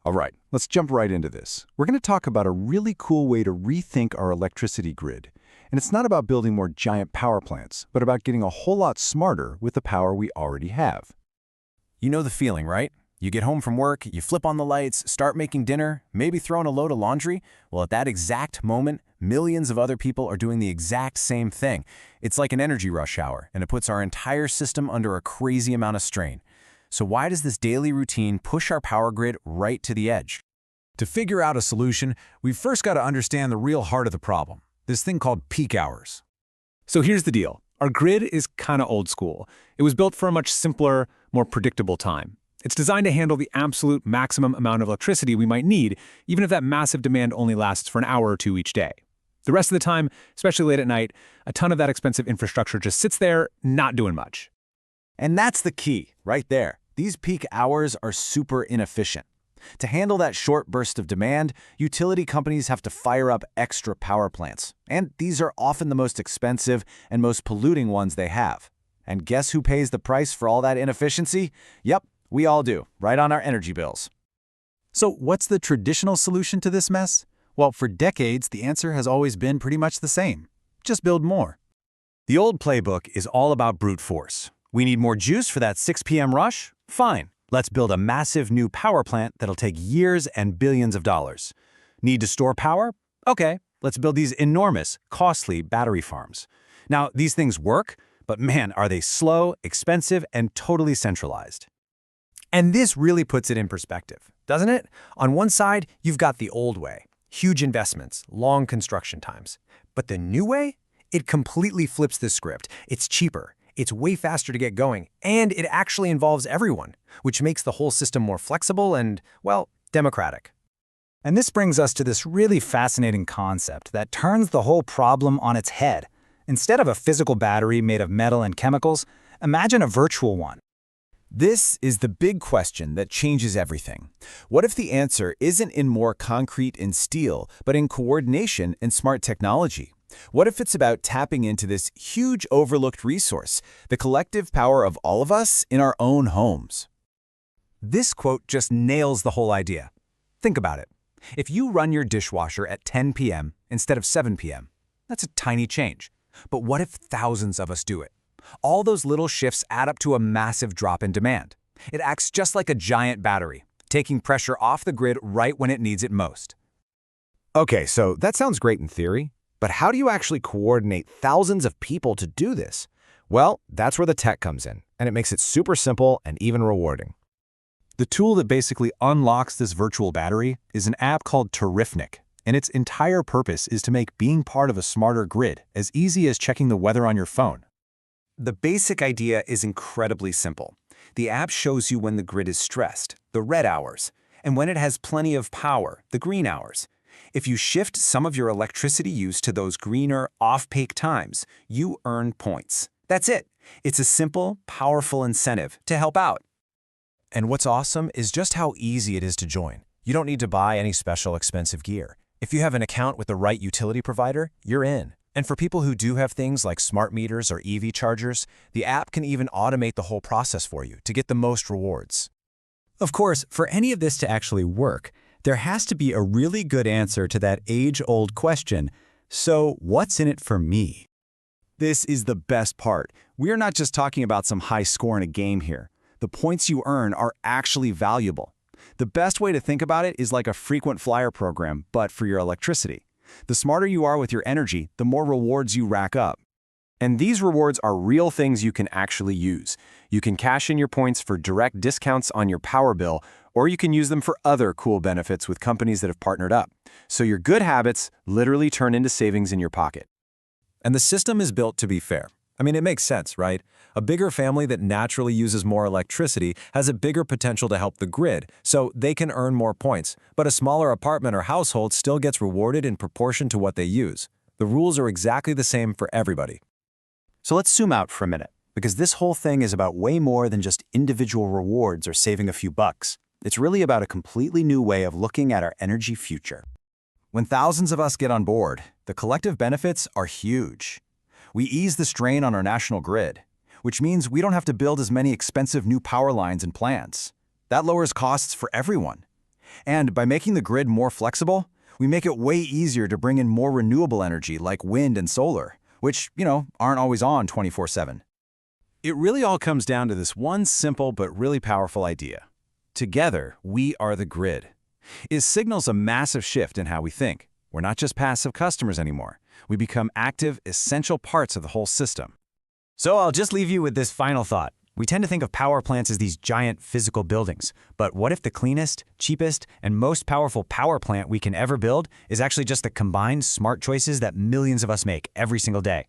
All right, let's jump right into this. We're going to talk about a really cool way to rethink our electricity grid. And it's not about building more giant power plants, but about getting a whole lot smarter with the power we already have. You know the feeling, right? You get home from work, you flip on the lights, start making dinner, maybe throwing a load of laundry. Well, at that exact moment, millions of other people are doing the exact same thing. It's like an energy rush hour, and it puts our entire system under a crazy amount of strain. So why does this daily routine push our power grid right to the edge? To figure out a solution, we've first got to understand the real heart of the problem, this thing called peak hours. So here's the deal. Our grid is kind of old school. It was built for a much simpler, more predictable time. It's designed to handle the absolute maximum amount of electricity we might need, even if that massive demand only lasts for an hour or two each day. The rest of the time, especially late at night, a ton of that expensive infrastructure just sits there, not doing much. And that's the key, right there. These peak hours are super inefficient. To handle that short burst of demand, utility companies have to fire up extra power plants. And these are often the most expensive and most polluting ones they have. And guess who pays the price for all that inefficiency? Yep, we all do, right on our energy bills. So what's the traditional solution to this mess? Well, for decades, the answer has always been pretty much the same. Just build more. The old playbook is all about brute force. We need more juice for that 6 p.m. rush? Fine. Let's build a massive new power plant that'll take years and billions of dollars. Need to store power? Okay, let's build these enormous, costly battery farms. Now, these things work, but man, are they slow, expensive, and totally centralized. And this really puts it in perspective, doesn't it? On one side, you've got the old way. Huge investments, long construction times. But the new way? It completely flips the script. It's cheaper. It's way faster to get going, and it actually involves everyone, which makes the whole system more flexible and, well, democratic. And this brings us to this really fascinating concept that turns the whole problem on its head. Instead of a physical battery made of metal and chemicals, imagine a virtual one. This is the big question that changes everything. What if the answer isn't in more concrete and steel, but in coordination and smart technology? What if it's about tapping into this huge overlooked resource, the collective power of all of us in our own homes? This quote just nails the whole idea. Think about it. If you run your dishwasher at 10 p.m. instead of 7 p.m., that's a tiny change. But what if thousands of us do it? All those little shifts add up to a massive drop in demand. It acts just like a giant battery, taking pressure off the grid right when it needs it most. Okay, so that sounds great in theory. But how do you actually coordinate thousands of people to do this? Well, that's where the tech comes in, and it makes it super simple and even rewarding. The tool that basically unlocks this virtual battery is an app called Tarifnik, and its entire purpose is to make being part of a smarter grid as easy as checking the weather on your phone. The basic idea is incredibly simple. The app shows you when the grid is stressed, the red hours, and when it has plenty of power, the green hours. If you shift some of your electricity use to those greener, off-peak times, you earn points. That's it. It's a simple, powerful incentive to help out. And what's awesome is just how easy it is to join. You don't need to buy any special expensive gear. If you have an account with the right utility provider, you're in. And for people who do have things like smart meters or EV chargers, the app can even automate the whole process for you to get the most rewards. Of course, for any of this to actually work, there has to be a really good answer to that age-old question, so what's in it for me? This is the best part. We're not just talking about some high score in a game here. The points you earn are actually valuable. The best way to think about it is like a frequent flyer program, but for your electricity. The smarter you are with your energy, the more rewards you rack up. And these rewards are real things you can actually use. You can cash in your points for direct discounts on your power bill, or you can use them for other cool benefits with companies that have partnered up. So your good habits literally turn into savings in your pocket. And the system is built to be fair. I mean, it makes sense, right? A bigger family that naturally uses more electricity has a bigger potential to help the grid, so they can earn more points. But a smaller apartment or household still gets rewarded in proportion to what they use. The rules are exactly the same for everybody. So let's zoom out for a minute, because this whole thing is about way more than just individual rewards or saving a few bucks. It's really about a completely new way of looking at our energy future. When thousands of us get on board, the collective benefits are huge. We ease the strain on our national grid, which means we don't have to build as many expensive new power lines and plants. That lowers costs for everyone. And by making the grid more flexible, we make it way easier to bring in more renewable energy like wind and solar, which, aren't always on 24/7. It really all comes down to this one simple but really powerful idea. Together, we are the grid. It signals a massive shift in how we think. We're not just passive customers anymore. We become active, essential parts of the whole system. So I'll just leave you with this final thought. We tend to think of power plants as these giant physical buildings. But what if the cleanest, cheapest, and most powerful power plant we can ever build is actually just the combined smart choices that millions of us make every single day?